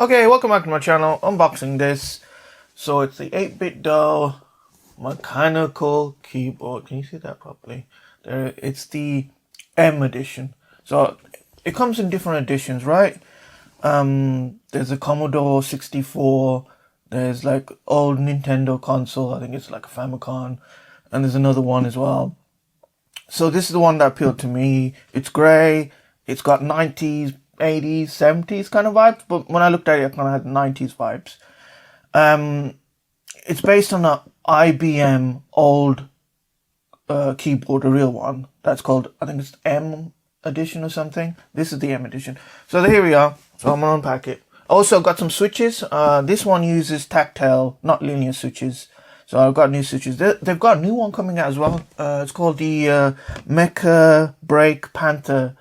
Okay, welcome back to my channel. Unboxing this. So it's the 8BitDo mechanical keyboard. Can you see that properly? There, it's the M edition. So it comes in different editions, right? There's a Commodore 64. There's like old Nintendo console. I think it's like a Famicom, and there's another one as well. So this is the one that appealed to me. It's grey. It's got 90s, 80s, 70s kind of vibes, but when I looked at it, I kind of had 90s vibes. It's based on an IBM old keyboard, a real one. That's called, I think it's M edition or something. This is the M edition. So here we are. So I'm gonna unpack it. Also got some switches. This one uses tactile, not linear switches. So I've got new switches. They've got a new one coming out as well. It's called the Mecha Break Panther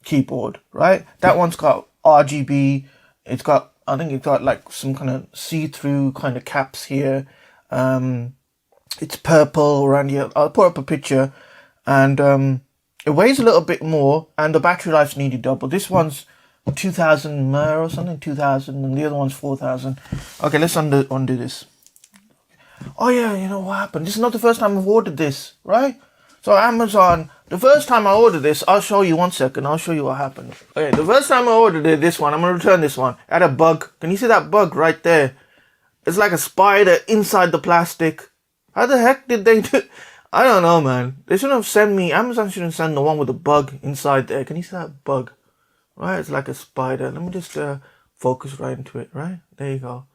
keyboard, right? That one's got RGB. It's got, I think it's got like some kind of see-through kind of caps here. It's purple around here. I'll put up a picture, and it weighs a little bit more, and the battery life's nearly double. This one's 2000 mAh or something, 2000, and the other one's 4000. Okay, let's undo this. Oh yeah, you know what happened? This is not the first time I've ordered this, right? So Amazon, the first time I ordered this, I'll show you 1 second. I'll show you what happened. Okay, the first time I ordered this one, I'm going to return this one. It had a bug. Can you see that bug right there? It's like a spider inside the plastic. How the heck did they do? I don't know, man. They shouldn't have sent me, Amazon shouldn't send the one with a bug inside there. Can you see that bug? Right, it's like a spider. Let me just focus right into it, right? There you go.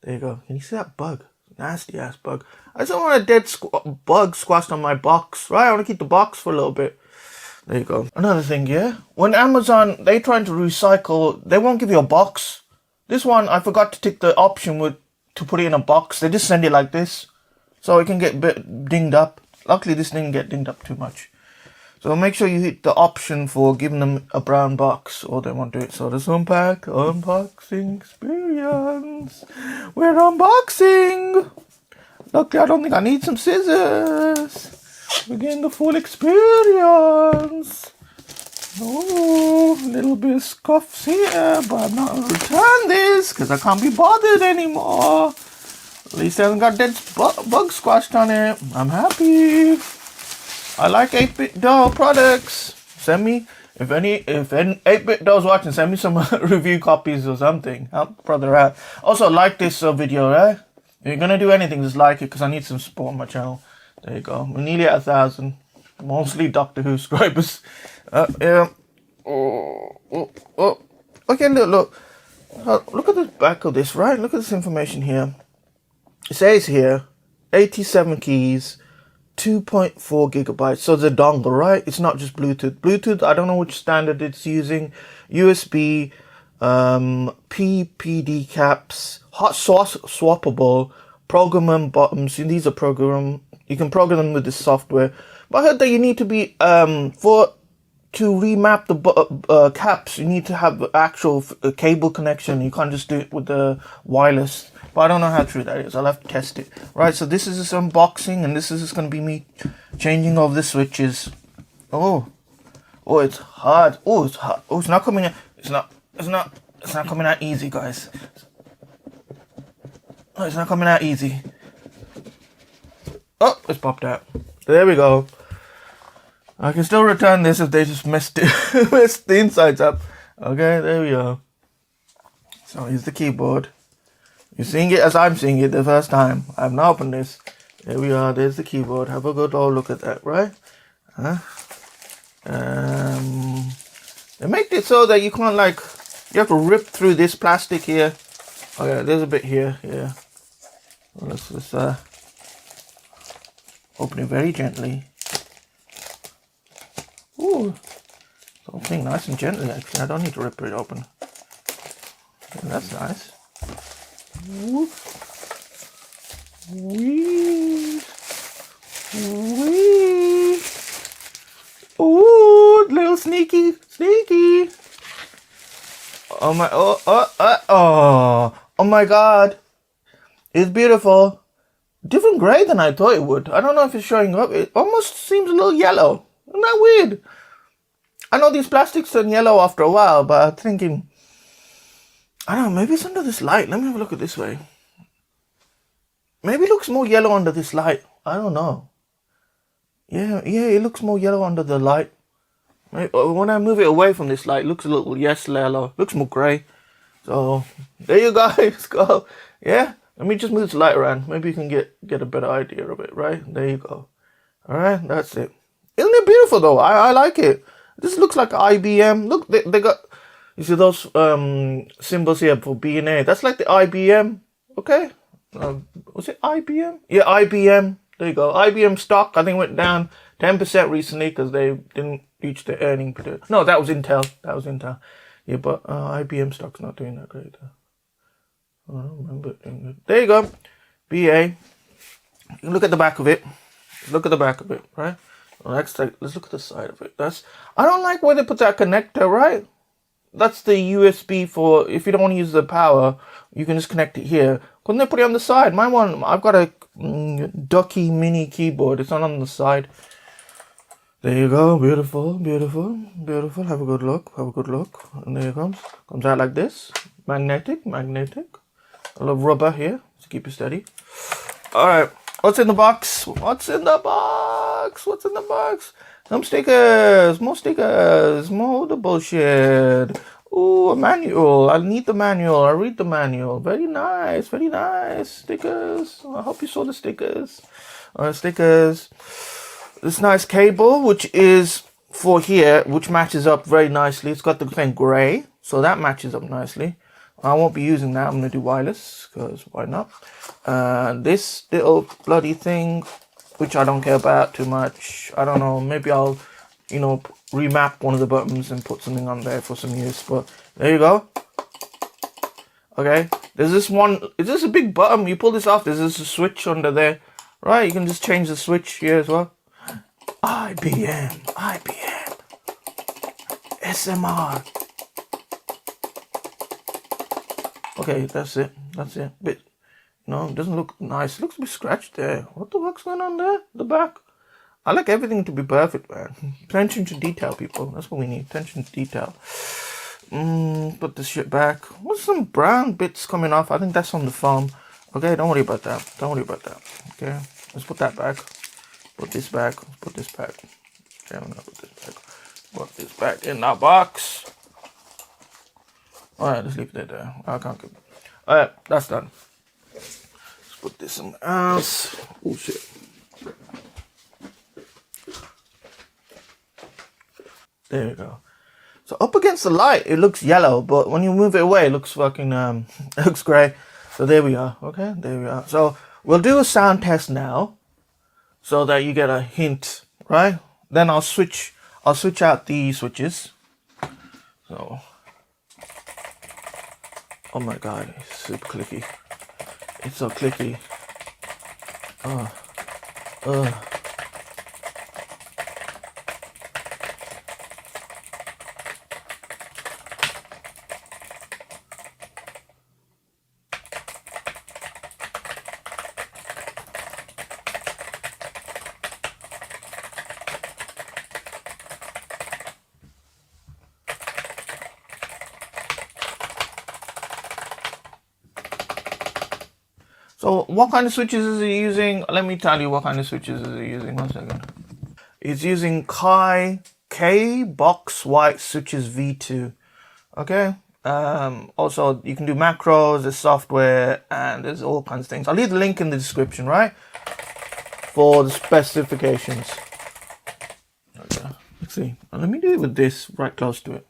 There you go. Can you see that bug? Nasty ass bug. I just don't want a dead bug squashed on my box, right? I want to keep the box for a little bit. There you go. Another thing, yeah? When Amazon, they trying to recycle, they won't give you a box. This one, I forgot to tick the option to put it in a box. They just send it like this, so it can get a bit dinged up. Luckily, this didn't get dinged up too much. So make sure you hit the option for giving them a brown box, or they won't do it. So this unboxing experience. We're unboxing. Luckily, I don't think I need some scissors. We're getting the full experience. Oh, a little bit of scuffs here, but I'm not going to return this because I can't be bothered anymore. At least it hasn't got dead bug squashed on it. I'm happy. I like 8BitDo products. Send me, if 8BitDo's watching, send me some review copies or something. Help brother out. Also, like this video, right? If you're gonna do anything, just like it, because I need some support on my channel. There you go. We're nearly at 1,000. Mostly Doctor Who subscribers. Yeah. Okay, look. Look at the back of this, right? Look at this information here. It says here, 87 keys. 2.4 gigabytes. So the dongle, right? It's not just Bluetooth. Bluetooth, I don't know which standard it's using. USB, PPD caps, hot-swappable, program buttons. These are you can program them with this software. But I heard that you need to be, to remap the caps, you need to have actual cable connection. You can't just do it with the wireless. But I don't know how true that is. I'll have to test it. Right, so this is this unboxing, and this is just going to be me changing over the switches. Oh, it's hard. Oh, it's hard. Oh, it's not coming out. It's not coming out easy, guys. Oh, it's not coming out easy. Oh, it's popped out. There we go. I can still return this if they just messed the insides up. Okay, there we go. So here's the keyboard. You're seeing it as I'm seeing it the first time. I've not opened this. There we are. There's the keyboard. Have a good old look at that, right? They make it so that you can't you have to rip through this plastic here. Oh yeah, there's a bit here. Yeah. Well, let's just open it very gently. Ooh, something nice and gently. Actually, I don't need to rip it open. Okay, that's nice. Wee. Ooh, little sneaky. Oh my, oh my God. It's beautiful. Different gray than I thought it would. I don't know if it's showing up. It almost seems a little yellow. Isn't that weird? I know these plastics turn yellow after a while, but I'm thinking I don't know, maybe it's under this light. Let me have a look at this way. Maybe it looks more yellow under this light. I don't know. Yeah, it looks more yellow under the light. When I move it away from this light, it looks a little yellow. Looks more grey. So there you guys go. Yeah, let me just move this light around. Maybe you can get a better idea of it. Right there you go. All right, that's it. Isn't it beautiful though? I like it. This looks like IBM. Look, they got, you see those symbols here for B and A. That's like the IBM. Okay, was it IBM? Yeah, IBM. There you go. IBM stock, I think, went down 10% recently because they didn't reach their earning. No, that was Intel. Yeah, but IBM stock's not doing that great. I don't remember it doing good. There you go. BA. You can look at the back of it. Look at the back of it, right? Well, let's look at the side of it. I don't like where they put that connector, right? That's the USB for, if you don't want to use the power, you can just connect it here. Couldn't they put it on the side? My one, I've got a ducky mini keyboard. It's not on the side. There you go. Beautiful, beautiful, beautiful. Have a good look. And there it comes. Comes out like this. Magnetic. A little rubber here to keep it steady. All right. What's in the box? Some stickers, more of the bullshit. Ooh, a manual. I need the manual. I read the manual. Very nice. Stickers. I hope you saw the stickers. Stickers. This nice cable, which is for here, which matches up very nicely. It's got the thing gray, so that matches up nicely. I won't be using that. I'm going to do wireless, because why not? This little bloody thing, which I don't care about too much. I don't know. Maybe I'll, remap one of the buttons and put something on there for some use. But there you go. Okay. There's this one. Is this a big button? You pull this off. There's a switch under there. Right. You can just change the switch here as well. IBM. SMR. Okay, that's it. Bit, it doesn't look nice. It looks a bit scratched there. What the fuck's going on there? The back. I like everything to be perfect, man. Attention to detail, people. That's what we need. Attention to detail. Put this shit back. What's some brown bits coming off? I think that's on the foam. Okay, don't worry about that. Okay, let's put that back. Put this back. Okay, I'm gonna put this back. Put this back in that box. Alright, let's leave it there. I can't get it. Alright, that's done. Let's put this somewhere else. Oh shit. There we go. So up against the light, it looks yellow, but when you move it away, it looks fucking, it looks grey. So there we are. Okay, there we are. So we'll do a sound test now, so that you get a hint, right? Then I'll switch out the switches. So. Oh my god, it's super clicky. It's so clicky. So what kind of switches is it using? Let me tell you what kind of switches is it using. 1 second. It's using Kailh Box White switches V2. Okay. Also, you can do macros, there's software, and there's all kinds of things. I'll leave the link in the description, right? For the specifications. Okay. Let's see. Let me do it with this right close to it.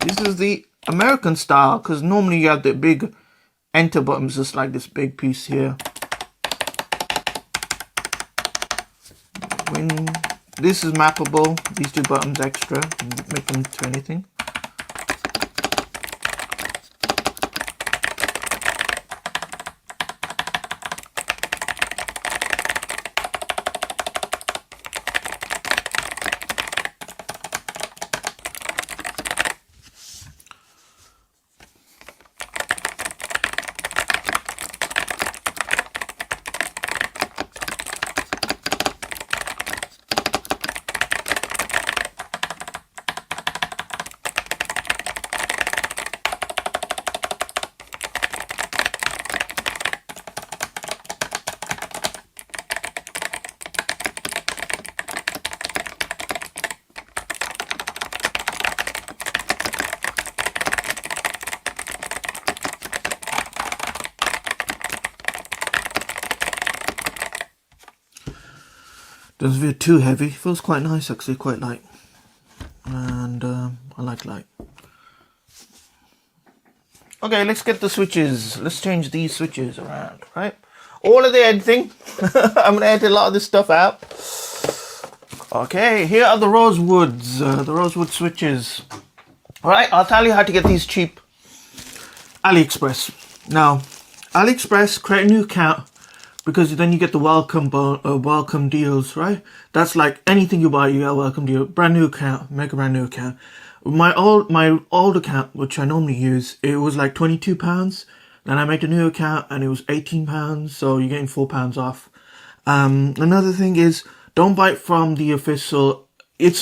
This is the American style, because normally you have the big enter buttons, just like this big piece here. When this is mappable, these two buttons extra, make them to anything. Doesn't feel too heavy. Feels quite nice actually, quite light. And I like light. Okay, let's get the switches. Let's change these switches around, right? All of the editing. I'm gonna edit a lot of this stuff out. Okay, here are the Rosewoods, the Rosewood switches. All right, I'll tell you how to get these cheap. AliExpress. Now, AliExpress, create a new account because then you get the welcome deals, right? That's like anything you buy, you get a welcome deal. Brand new account, make a brand new account. My old account, which I normally use, it was like £22. Then I made a new account and it was £18. So you're getting £4 off. Another thing is, don't buy it from the official. The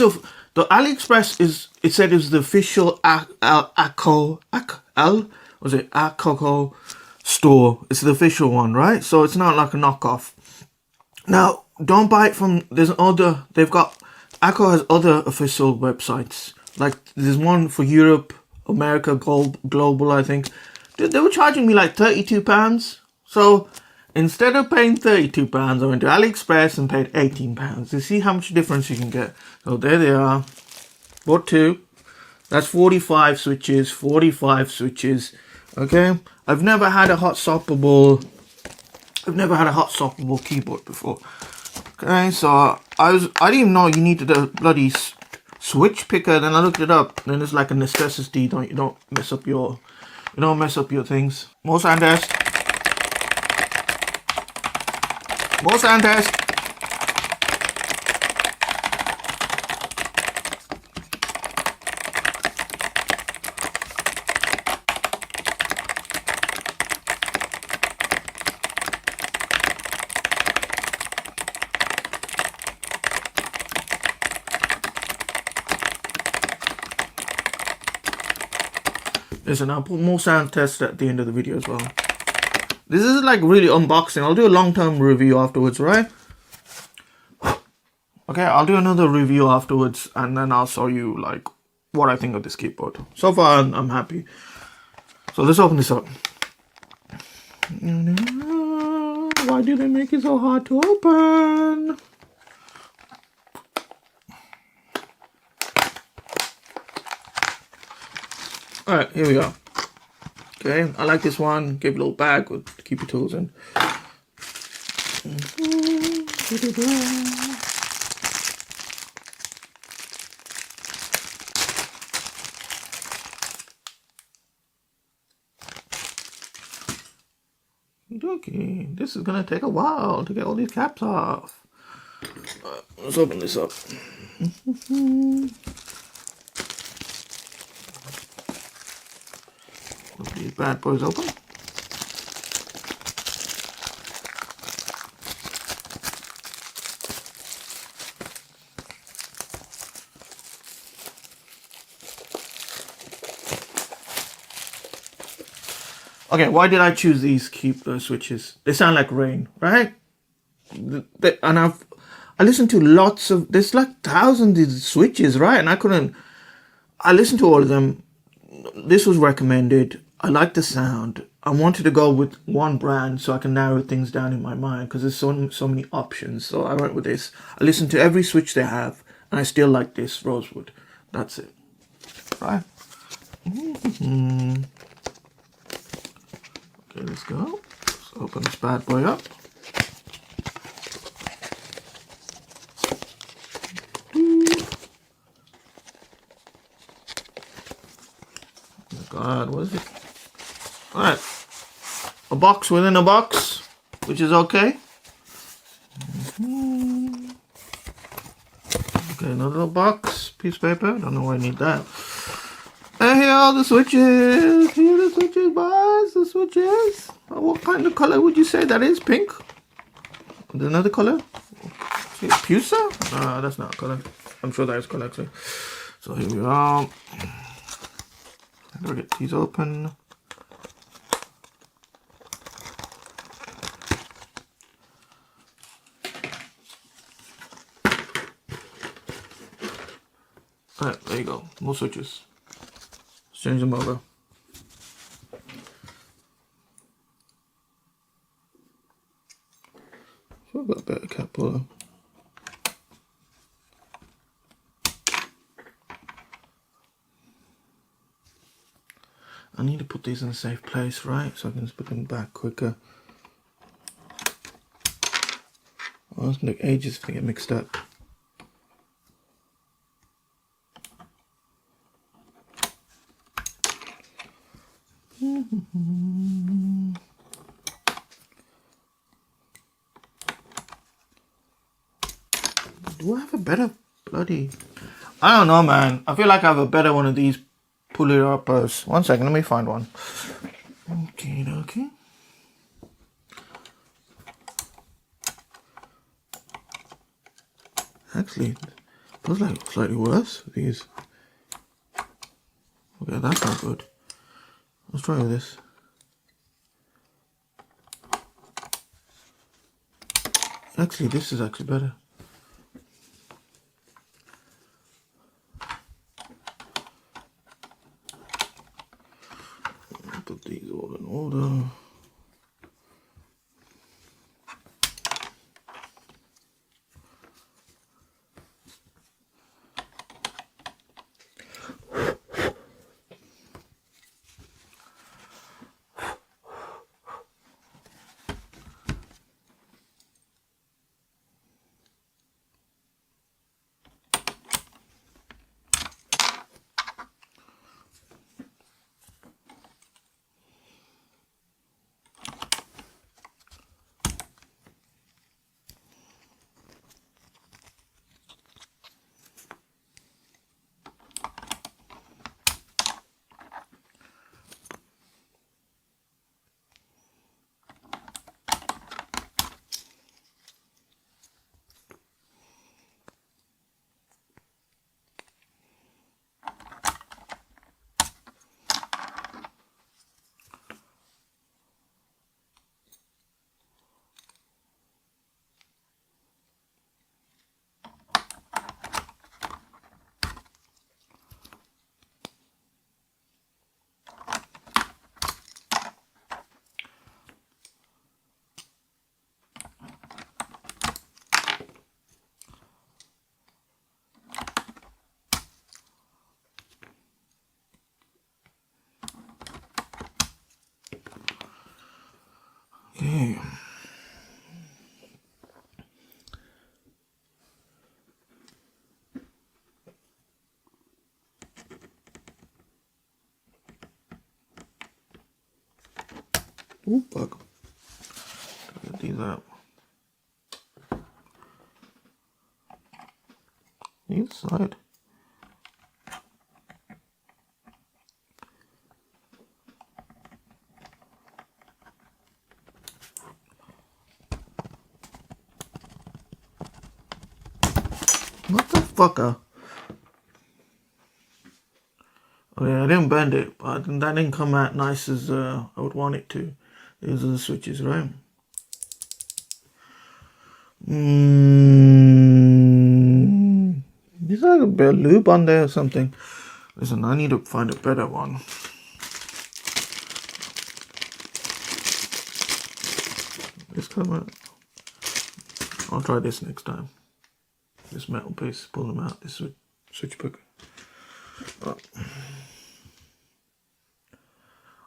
AliExpress is. It said it was the official Akko store. It's the official one, right? So it's not like a knockoff. Now, don't buy it from. There's other. Akko has other official websites. Like there's one for Europe, America, global. I think they were charging me like £32. So instead of paying £32, I went to AliExpress and paid £18. You see how much difference you can get. So there they are. Bought two. That's 45 switches. 45 switches. Okay. I've never had a hot-swappable keyboard before. Okay, so I didn't even know you needed a bloody switch picker. Then I looked it up. Then it's like a necessity. You don't mess up your things. More sound test. More sound test. Listen, I'll put more sound tests at the end of the video as well. This is like really unboxing. I'll do a long-term review afterwards, right? Okay, I'll do another review afterwards and then I'll show you like what I think of this keyboard. So far, I'm happy. So let's open this up. Why do they make it so hard to open? Alright, here we go. Okay, I like this one. Give a little bag with keep your tools in. Okay, this is gonna take a while to get all these caps off. Let's open this up. Put these bad boys open. Okay, why did I choose these switches? They sound like rain, right? And I listened to lots of, there's like thousands of switches, right? And I listened to all of them. This was recommended. I like the sound. I wanted to go with one brand so I can narrow things down in my mind because there's so many options. So I went with this. I listened to every switch they have and I still like this Rosewood. That's it. Right? Okay, let's go. Let's open this bad boy up. Oh God, what is it? Alright. A box within a box, which is okay. Okay, another little box, piece of paper. Don't know why I need that. And here are the switches. Here are the switches, boys. The switches. What kind of color would you say that is? Pink? Another color? Pusa? That's not a color. I'm sure that is color actually. So here we are. I'm gonna get these open. Alright, there you go. More switches. Let's change them over. So I've got a better cap puller. I need to put these in a safe place, right? So I can just put them back quicker. Oh, it's gonna take ages to get mixed up. Do I have a better bloody... I don't know, man. I feel like I have a better one of these puller uppers. One second, let me find one. Okay, okay. Actually, those like slightly worse. These. Okay, that's not good. Let's try this. Actually, this is actually better. Put these all in order. Okay. Oh, fuck. Get these out. Either side. What the fucker? Oh yeah, I didn't bend it, but that didn't come out nice as I would want it to. These are the switches, right? Is there like a bit of lube on there or something? Listen, I need to find a better one. This come out. I'll try this next time. This metal piece, pull them out. This switch book. But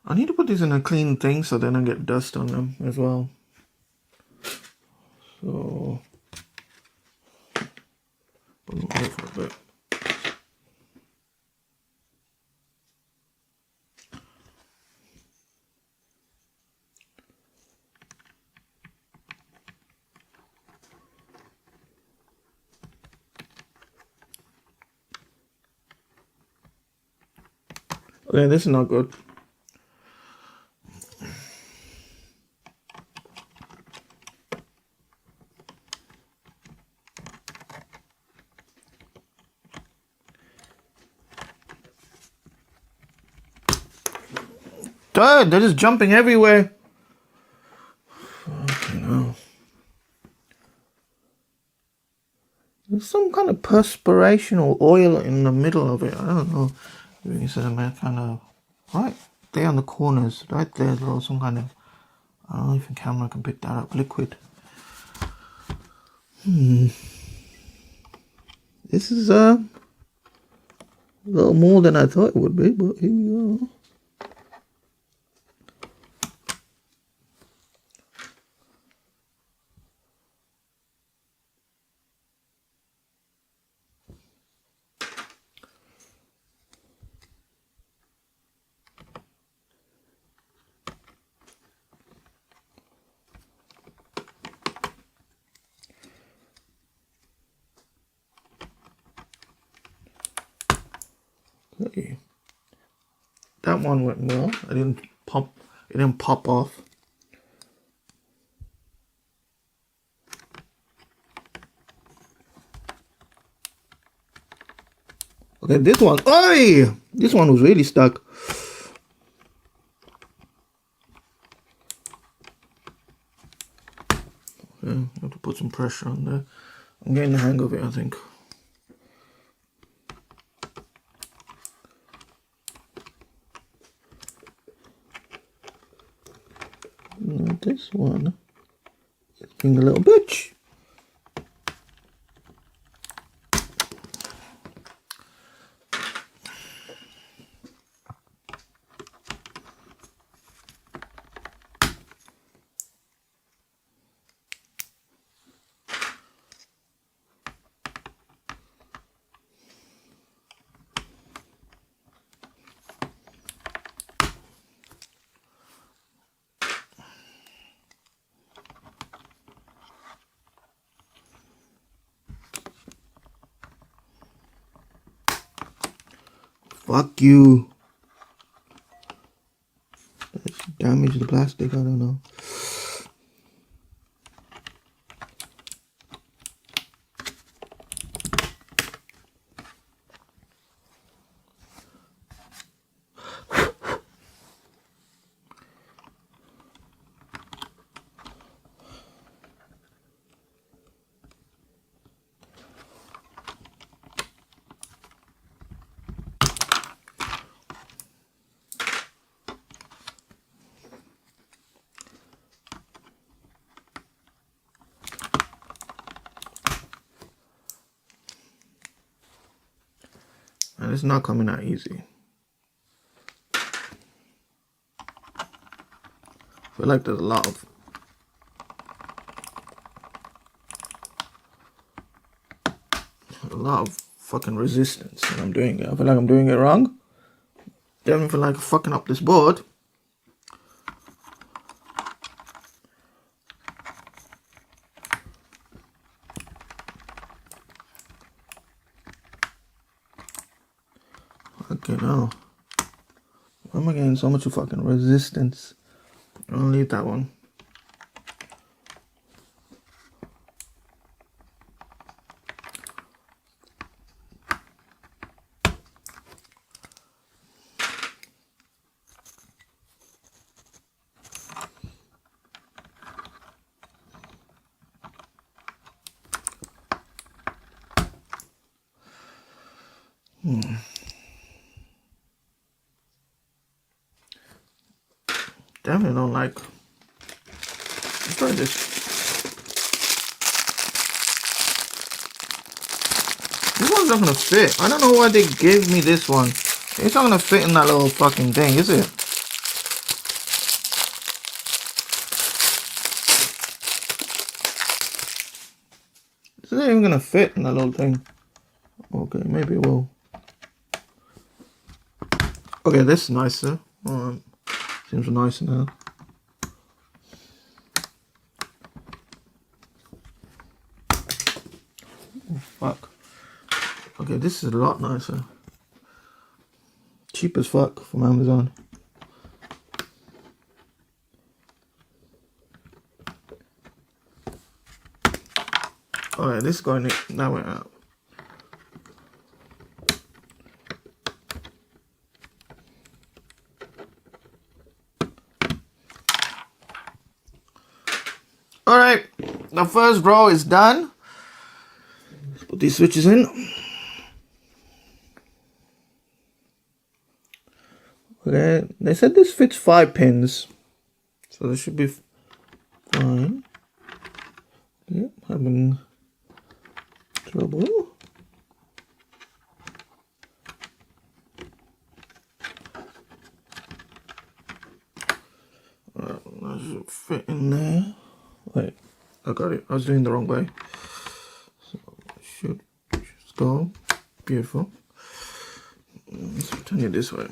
I need to put these in a clean thing so they don't get dust on them as well. So put them away for a bit. Okay, this is not good. Dude, they're just jumping everywhere. Fucking hell. There's some kind of perspiration or oil in the middle of it. I don't know. It's a kind of right there on the corners, right there. There's some kind of, I don't know if the camera can pick that up. Liquid. This is a little more than I thought it would be, but here we go. Okay. That one went well. It didn't pop off. Okay, this one. Oi! This one was really stuck. Okay, I have to put some pressure on there. I'm getting the hang of it, I think. Now this one is being a little bitch. Fuck you. Let's damage the plastic, I don't know. And it's not coming out easy. I feel like there's a lot of fucking resistance when I'm doing it. I feel like I'm doing it wrong. Definitely feel like fucking up this board. Okay, now. Why am I getting so much fucking resistance? I'll leave that one. Definitely don't like. Let's try this. This one's not gonna fit. I don't know why they gave me this one. It's not gonna fit in that little fucking thing, is it? It's not even gonna fit in that little thing. Okay, maybe it will. Okay, this is nicer. Seems nicer now. Oh, fuck. Okay, this is a lot nicer. Cheap as fuck from Amazon. Alright, this is going in. That went out. Alright, the first row is done. Let's put these switches in. Okay, they said this fits 5 pins, so this should be fine. Okay, having trouble. That should fit in there. Wait, I got it. I was doing the wrong way. So it should just go. Beautiful. Let's turn it this way.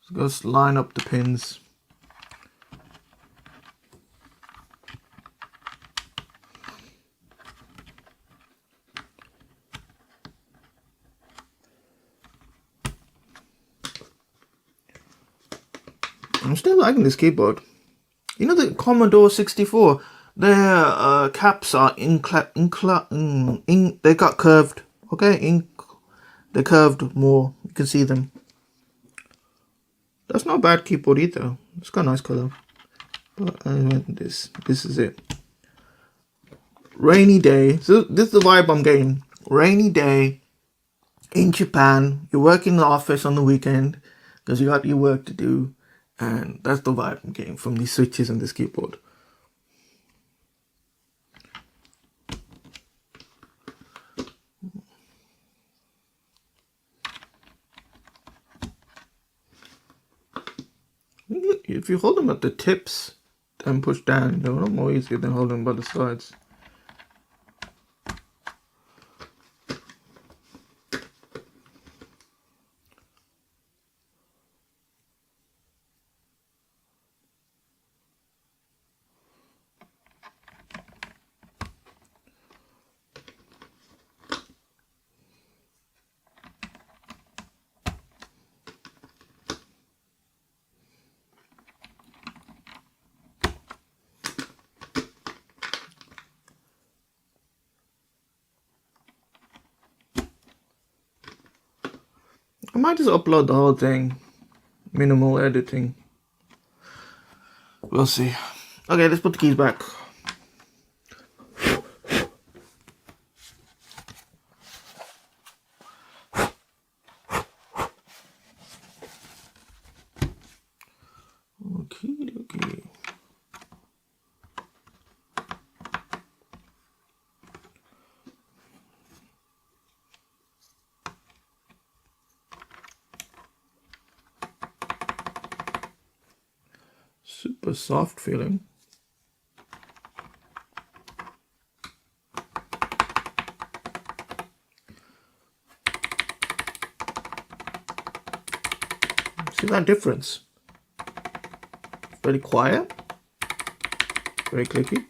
So let's line up the pins. I'm still liking this keyboard. You know the Commodore 64, their caps are they got curved. Okay, they're curved more. You can see them. That's not a bad keyboard either. It's got a nice color. But I want this. This is it. Rainy day. So this is the vibe I'm getting. Rainy day in Japan. You work in the office on the weekend because you got your work to do. And that's the vibe I'm getting from these switches and this keyboard. If you hold them at the tips and push down, they're a lot more easier than holding them by the sides. I might just upload the whole thing. Minimal editing. We'll see. Okay, let's put the keys back. Okay. Super soft feeling. See that difference? Very quiet, very clicky.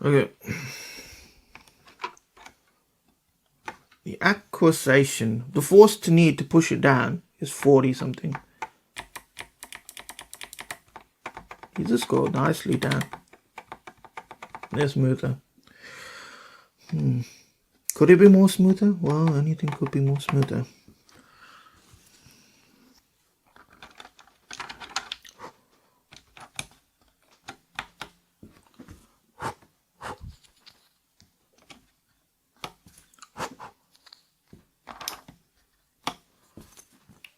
Okay. The acquisition, the force to need to push it down is 40 something. You just go nicely down. They're smoother. Could it be more smoother? Well, anything could be more smoother.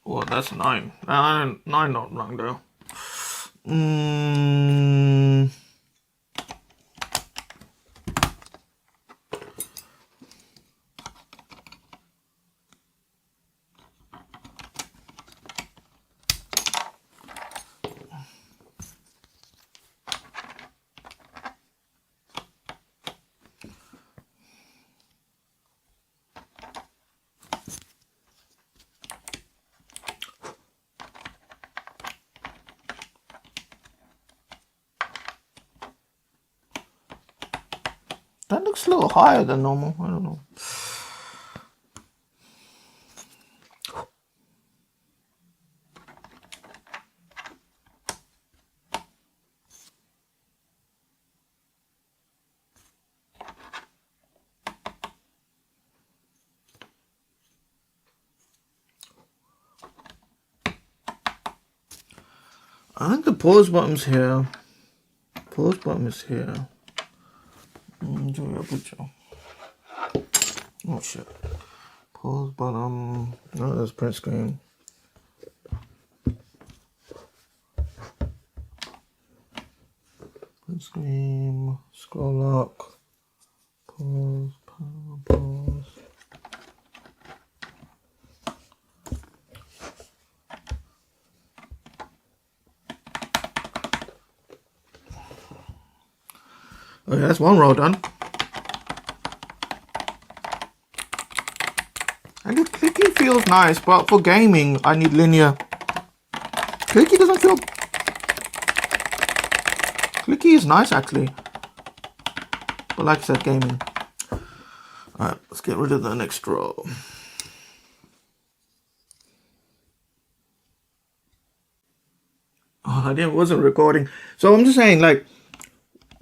Oh, that's 9. 9 not wrong though. That looks a little higher than normal. I don't know. I think the pause button's here. Pause button is here. Oh shit. Pause button. Oh, there's print screen. Print screen. Scroll lock. Pause. Pause. Okay, that's one row done. And the clicky feels nice, but for gaming, I need linear. Clicky doesn't feel... Clicky is nice, actually. But like I said, gaming. Alright, let's get rid of the next row. Oh, I wasn't recording. So I'm just saying, like,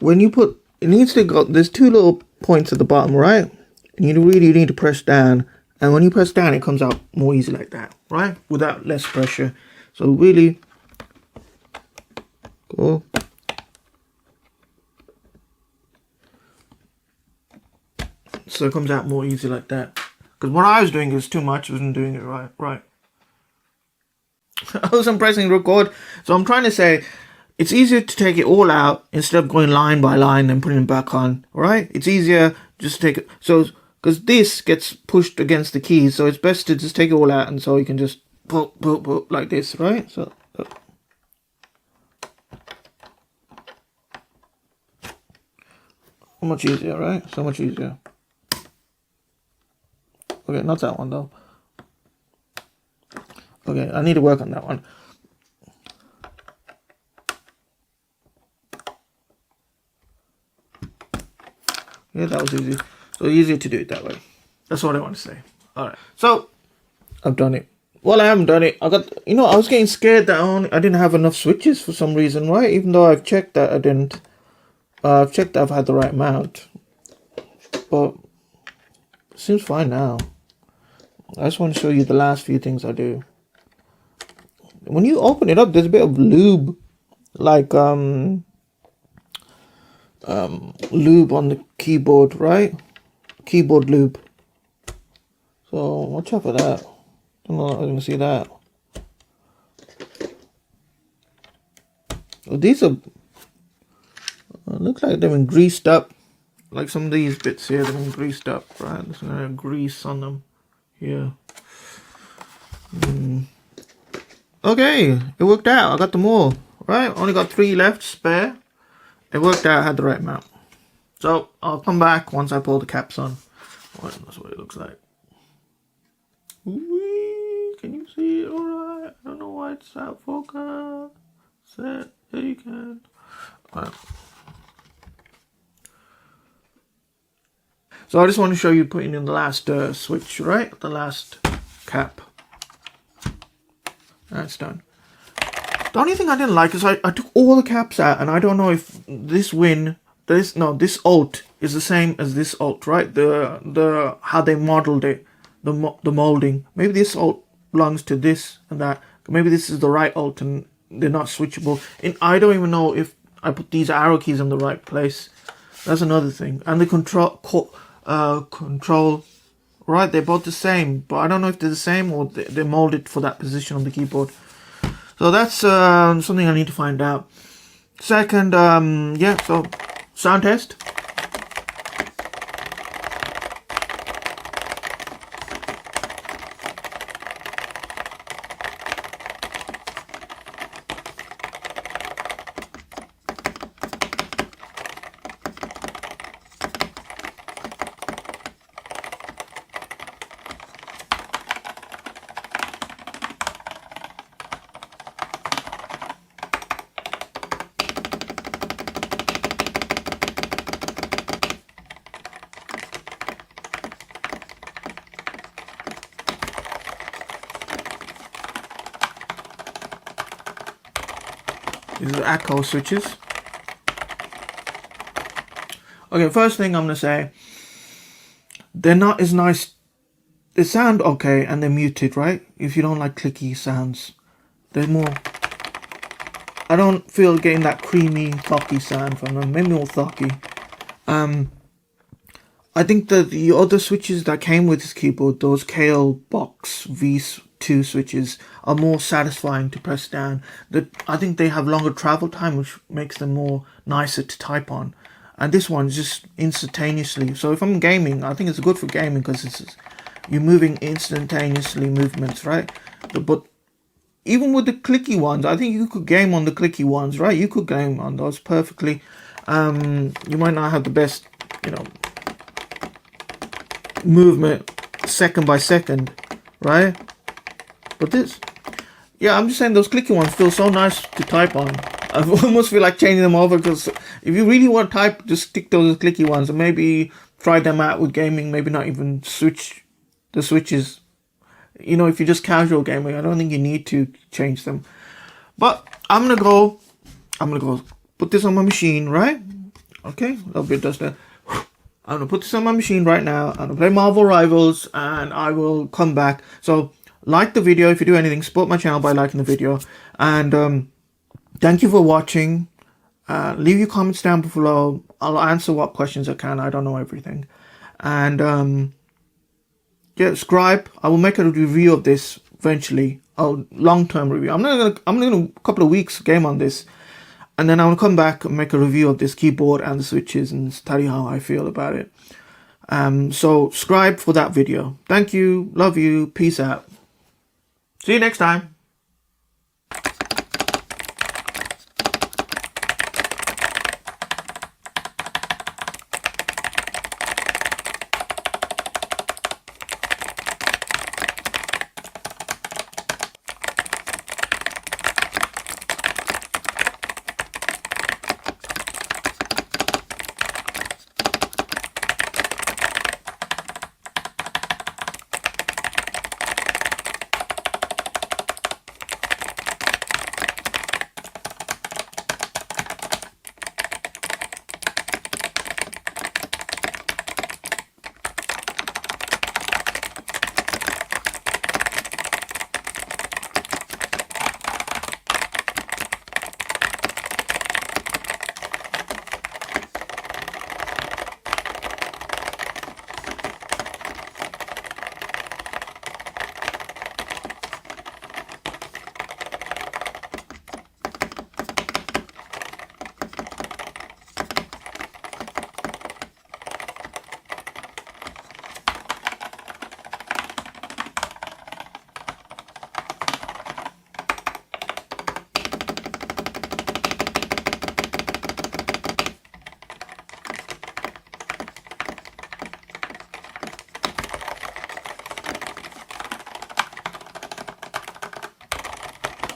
when you put... It needs to go... There's two little points at the bottom, right? And you really need to press down. And when you press down, it comes out more easy like that, right? Without less pressure. So really... Go. So it comes out more easy like that. Because what I was doing was too much. I wasn't doing it right. I wasn't pressing record. So I'm trying to say, it's easier to take it all out instead of going line by line and putting it back on, right? It's easier just to take it. So, because this gets pushed against the keys, so it's best to just take it all out, and so you can just put like this, right? So, so much easier, right? So much easier. Okay, not that one though. Okay, I need to work on that one. Yeah, that was easy. So easier to do it that way. That's what I want to say. Alright, so I've done it. Well, I haven't done it. I got, you know, I was getting scared that I didn't have enough switches for some reason, right? Even though I've checked that I didn't. I've checked that I've had the right amount. But it seems fine now. I just want to show you the last few things I do. When you open it up, there's a bit of lube, like lube on the keyboard, right? Keyboard lube. So watch out for that. I'm not going to see that. Well, these are look like they've been greased up. Like some of these bits here, they've been greased up, right? There's grease on them here. Okay, it worked out. I got them all, right? Only got 3 left spare. It worked out. I had the right amount. So I'll come back once I pull the caps on. Well, that's what it looks like. Whee! Can you see it alright? I don't know why it's out of focus. Set. There you can. Right. So I just want to show you putting in the last switch, right? The last cap. That's done. The only thing I didn't like is I took all the caps out, and I don't know if this alt is the same as this alt, right? The how they modeled it, the molding. Maybe this alt belongs to this and that. Maybe this is the right alt and they're not switchable. And I don't even know if I put these arrow keys in the right place. That's another thing. And the control, right? They're both the same, but I don't know if they're the same or they're molded for that position on the keyboard. So that's something I need to find out. Second, yeah, so sound test. These are the Akko switches. Okay, first thing I'm going to say, they're not as nice. They sound okay and they're muted, right? If you don't like clicky sounds, they're more... I don't feel getting that creamy, thocky sound from them. Maybe more thocky. I think that the other switches that came with this keyboard, those Kailh Box V2 switches, are more satisfying to press down. I think they have longer travel time, which makes them more nicer to type on. And this one's just instantaneously. So if I'm gaming, I think it's good for gaming because you're moving instantaneously movements, right? But even with the clicky ones, I think you could game on the clicky ones, right? You could game on those perfectly. You might not have the best, you know, movement second by second, right? But this, yeah, I'm just saying those clicky ones feel so nice to type on. I almost feel like changing them over, because if you really want to type, just stick to those clicky ones and maybe try them out with gaming. Maybe not even switch the switches. You know, if you're just casual gaming, I don't think you need to change them. But I'm gonna go put this on my machine, right? Okay, a little bit does that. I'm gonna put this on my machine right now. I'm gonna play Marvel Rivals, and I will come back. So like the video if you do anything. Support my channel by liking the video, and thank you for watching. Leave your comments down below. I'll answer what questions I can. I don't know everything. And yeah, subscribe. I will make a review of this eventually. A long-term review. I'm gonna a couple of weeks game on this, and then I'll come back and make a review of this keyboard and the switches and tell you how I feel about it. So subscribe for that video. Thank you. Love you. Peace out. See you next time.